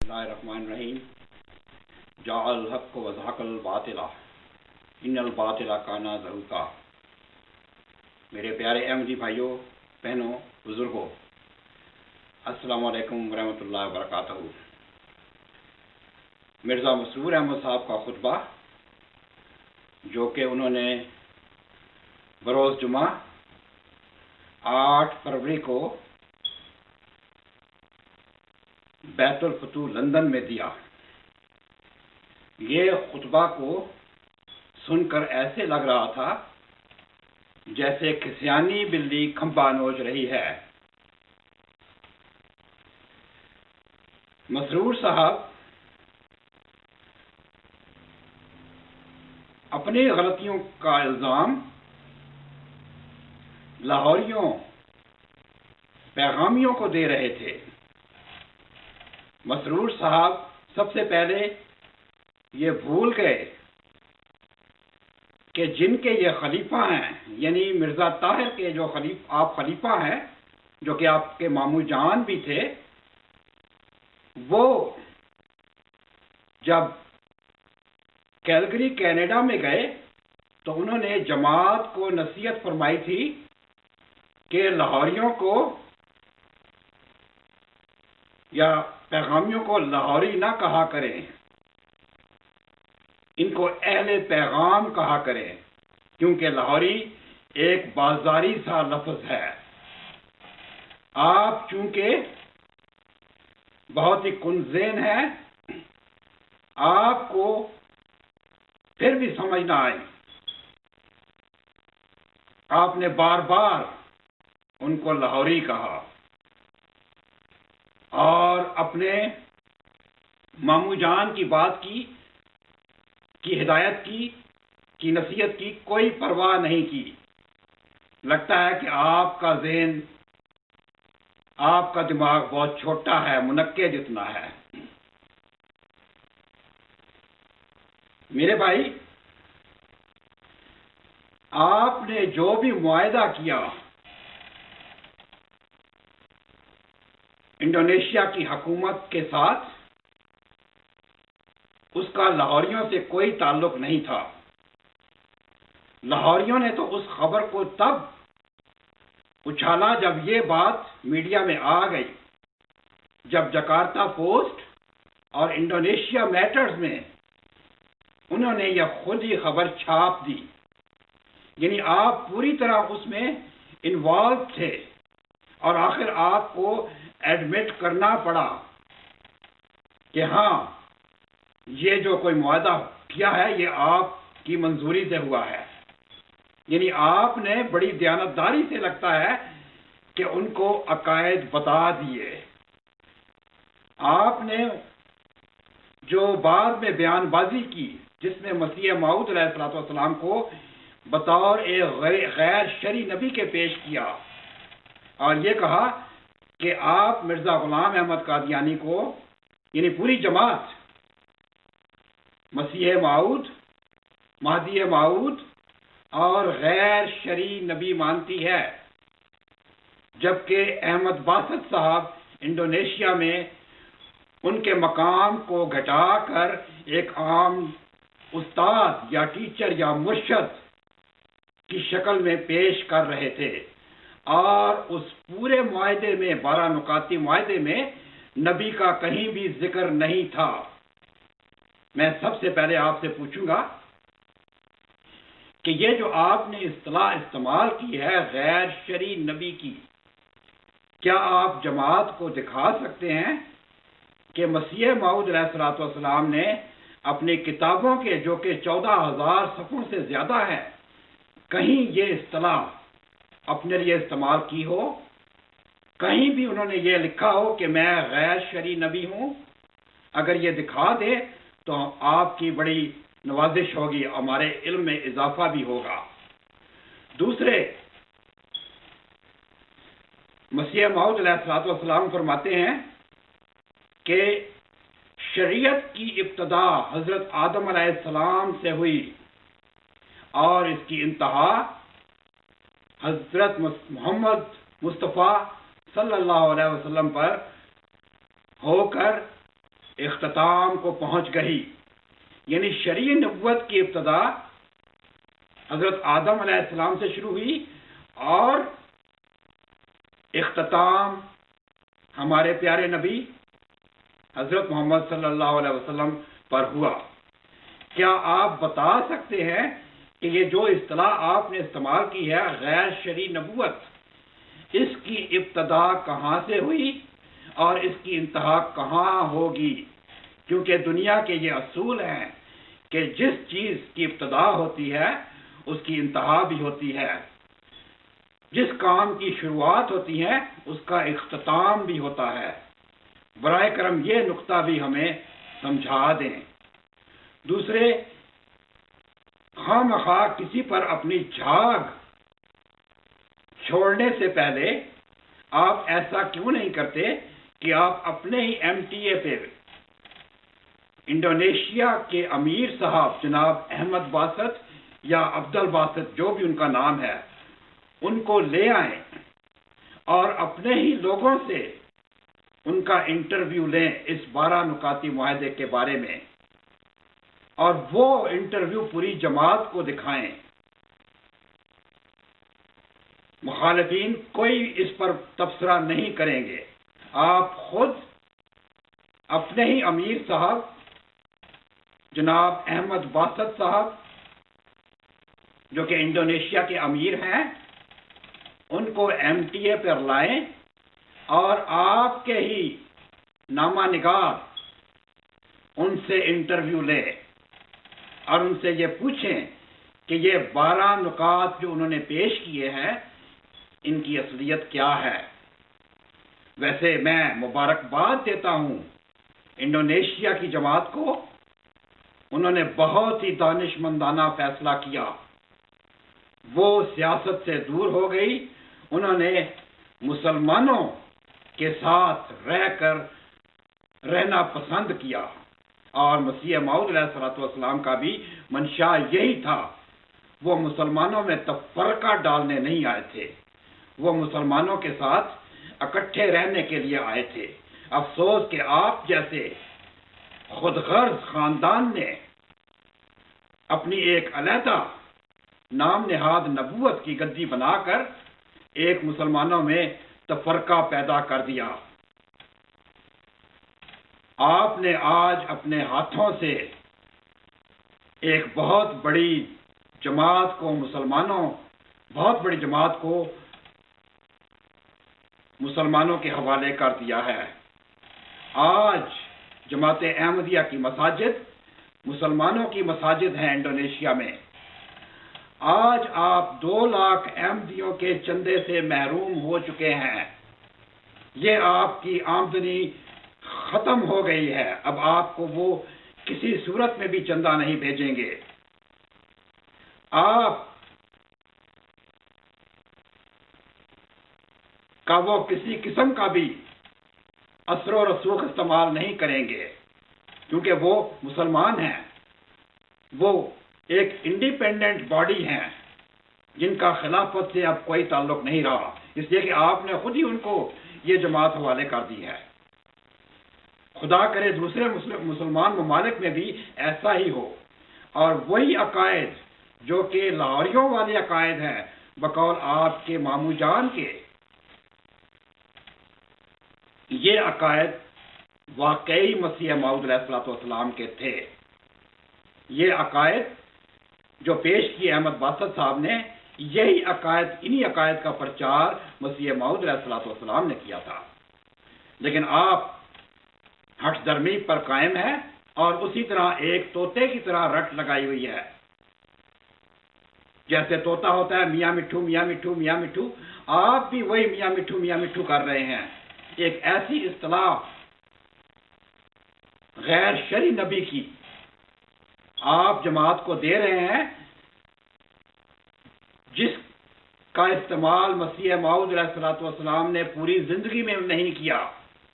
اللہ الرحمن الرحیم جاء الحق وزهق الباطل ان الباطل کان زہوقا۔ میرے پیارے احمدی بھائیوں، بہنوں، بزرگوں، السلام علیکم ورحمۃ اللہ وبرکاتہ۔ مرزا مسرور احمد صاحب کا خطبہ جو کہ انہوں نے بروز جمعہ 8 فروری کو بیت الفتوح لندن میں دیا، یہ خطبہ کو سن کر ایسے لگ رہا تھا جیسے کھسیانی بلی کھمبا نوچ رہی ہے۔ مسرور صاحب اپنی غلطیوں کا الزام لاہوریوں پیغامیوں کو دے رہے تھے۔ مسرور صاحب سب سے پہلے یہ بھول گئے کہ جن کے یہ خلیفہ ہیں، یعنی مرزا طاہر کے جو آپ خلیفہ ہیں، جو کہ آپ کے ماموں جان بھی تھے، وہ جب کیلگری کینیڈا میں گئے تو انہوں نے جماعت کو نصیحت فرمائی تھی کہ لاہوریوں کو یا پیغامیوں کو لاہوری نہ کہا کریں، ان کو اہل پیغام کہا کریں، کیونکہ لاہوری ایک بازاری سا لفظ ہے۔ آپ چونکہ بہت ہی کنذین ہیں، آپ کو پھر بھی سمجھ نہ آئی۔ آپ نے بار بار ان کو لاہوری کہا اور اپنے ماموں جان کی بات کی ہدایت کی نصیحت کی کوئی پرواہ نہیں کی۔ لگتا ہے کہ آپ کا ذہن، آپ کا دماغ بہت چھوٹا ہے، منقے جتنا ہے۔ میرے بھائی، آپ نے جو بھی معاہدہ کیا انڈونیشیا کی حکومت کے ساتھ، اس کا لاہوریوں سے کوئی تعلق نہیں تھا۔ لاہوریوں نے تو اس خبر کو تب اچھالا جب یہ بات میڈیا میں آ گئی، جب جکارتا پوسٹ اور انڈونیشیا میٹرز میں انہوں نے یہ خود ہی خبر چھاپ دی۔ یعنی آپ پوری طرح اس میں انوالو تھے اور آخر آپ کو ایڈمٹ کرنا پڑا کہ ہاں، یہ جو کوئی معاہدہ کیا ہے یہ آپ کی منظوری سے ہوا ہے۔ یعنی آپ نے بڑی دیانتداری سے، لگتا ہے کہ ان کو عقائد بتا دیے۔ آپ نے جو بعد میں بیان بازی کی، جس میں مسیح موعود علیہ السلام کو بطور ایک غیر شرعی نبی کے پیش کیا اور یہ کہا کہ آپ مرزا غلام احمد قادیانی کو، یعنی پوری جماعت، مسیح موعود، مہدی موعود اور غیر شرعی نبی مانتی ہے، جبکہ احمد باسط صاحب انڈونیشیا میں ان کے مقام کو گھٹا کر ایک عام استاد یا ٹیچر یا مرشد کی شکل میں پیش کر رہے تھے، اور اس پورے معاہدے میں، 12 نکاتی معاہدے میں، نبی کا کہیں بھی ذکر نہیں تھا۔ میں سب سے پہلے آپ سے پوچھوں گا کہ یہ جو آپ نے اصطلاح استعمال کی ہے غیر شرعی نبی کی، کیا آپ جماعت کو دکھا سکتے ہیں کہ مسیح موعود علیہ السلام نے اپنی کتابوں کے، جو کہ 14,000 صفحوں سے زیادہ ہے، کہیں یہ اصطلاح اپنے لیے استعمال کی ہو؟ کہیں بھی انہوں نے یہ لکھا ہو کہ میں غیر شرعی نبی ہوں؟ اگر یہ دکھا دے تو آپ کی بڑی نوازش ہوگی، ہمارے علم میں اضافہ بھی ہوگا۔ دوسرے، مسیح موعود علیہ السلام فرماتے ہیں کہ شریعت کی ابتدا حضرت آدم علیہ السلام سے ہوئی اور اس کی انتہا حضرت محمد مصطفیٰ صلی اللہ علیہ وسلم پر ہو کر اختتام کو پہنچ گئی. یعنی شرعی نبوت کی ابتدا حضرت آدم علیہ السلام سے شروع ہوئی اور اختتام ہمارے پیارے نبی حضرت محمد صلی اللہ علیہ وسلم پر ہوا. کیا آپ بتا سکتے ہیں کہ یہ جو اصطلاح آپ نے استعمال کی ہے غیر شرعی نبوت، اس کی ابتدا کہاں سے ہوئی اور اس کی انتہا کہاں ہوگی؟ کیونکہ دنیا کے یہ اصول ہیں کہ جس چیز کی ابتدا ہوتی ہے اس کی انتہا بھی ہوتی ہے، جس کام کی شروعات ہوتی ہے اس کا اختتام بھی ہوتا ہے. برائے کرم یہ نقطہ بھی ہمیں سمجھا دیں. دوسرے، خواہ کسی پر اپنی جھاگ چھوڑنے سے پہلے آپ ایسا کیوں نہیں کرتے کہ آپ اپنے ہی ایم ٹی اے پہ انڈونیشیا کے امیر صاحب جناب احمد باسط یا عبد الباسط جو بھی ان کا نام ہے، ان کو لے آئیں اور اپنے ہی لوگوں سے ان کا انٹرویو لیں اس 12 نکاتی معاہدے کے بارے میں، اور وہ انٹرویو پوری جماعت کو دکھائیں. مخالفین کوئی اس پر تبصرہ نہیں کریں گے. آپ خود اپنے ہی امیر صاحب جناب احمد باسط صاحب جو کہ انڈونیشیا کے امیر ہیں، ان کو ایم ٹی اے پر لائیں اور آپ کے ہی نامہ نگار ان سے انٹرویو لیں اور ان سے یہ پوچھیں کہ یہ 12 نکات جو انہوں نے پیش کیے ہیں ان کی اصلیت کیا ہے. ویسے میں مبارکباد دیتا ہوں انڈونیشیا کی جماعت کو، انہوں نے بہت ہی دانش مندانہ فیصلہ کیا. وہ سیاست سے دور ہو گئی، انہوں نے مسلمانوں کے ساتھ رہنا پسند کیا، اور مسیح موعود علیہ السلام کا بھی منشا یہی تھا. وہ مسلمانوں میں تفرقہ ڈالنے نہیں آئے تھے، وہ مسلمانوں کے ساتھ اکٹھے رہنے کے لیے آئے تھے. افسوس کہ آپ جیسے خود غرض خاندان نے اپنی ایک علیحدہ نام نہاد نبوت کی گدی بنا کر ایک مسلمانوں میں تفرقہ پیدا کر دیا. آپ نے آج اپنے ہاتھوں سے ایک بہت بڑی جماعت کو مسلمانوں کے حوالے کر دیا ہے. آج جماعت احمدیہ کی مساجد مسلمانوں کی مساجد ہیں انڈونیشیا میں. آج آپ 2 لاکھ احمدیوں کے چندے سے محروم ہو چکے ہیں. یہ آپ کی آمدنی ختم ہو گئی ہے. اب آپ کو وہ کسی صورت میں بھی چندہ نہیں بھیجیں گے. آپ کا وہ کسی قسم کا بھی اثر و رسوخ استعمال نہیں کریں گے، کیونکہ وہ مسلمان ہیں. وہ ایک انڈیپینڈنٹ باڈی ہیں جن کا خلافت سے اب کوئی تعلق نہیں رہا، اس لیے کہ آپ نے خود ہی ان کو یہ جماعت حوالے کر دی ہے. خدا کرے دوسرے مسلمان ممالک میں بھی ایسا ہی ہو، اور وہی عقائد جو کہ لاہوریوں والے عقائد ہیں بقول آپ کے ماموں جان کے، یہ عقائد واقعی مسیح موعود علیہ السلام کے تھے. یہ عقائد جو پیش کیے احمد باسط صاحب نے، یہی عقائد انہی عقائد کا پرچار مسیح موعود علیہ السلام نے کیا تھا. لیکن آپ ہٹ درمی پر قائم ہیں اور اسی طرح ایک طوطے کی طرح رٹ لگائی ہوئی ہے. جیسے طوطا ہوتا ہے میاں مٹھو میاں مٹھو میاں مٹھو، آپ بھی وہی میاں مٹھو کر رہے ہیں. ایک ایسی اصطلاح غیر شرعی نبی کی آپ جماعت کو دے رہے ہیں جس کا استعمال مسیح موعود علیہ السلام نے پوری زندگی میں نہیں کیا.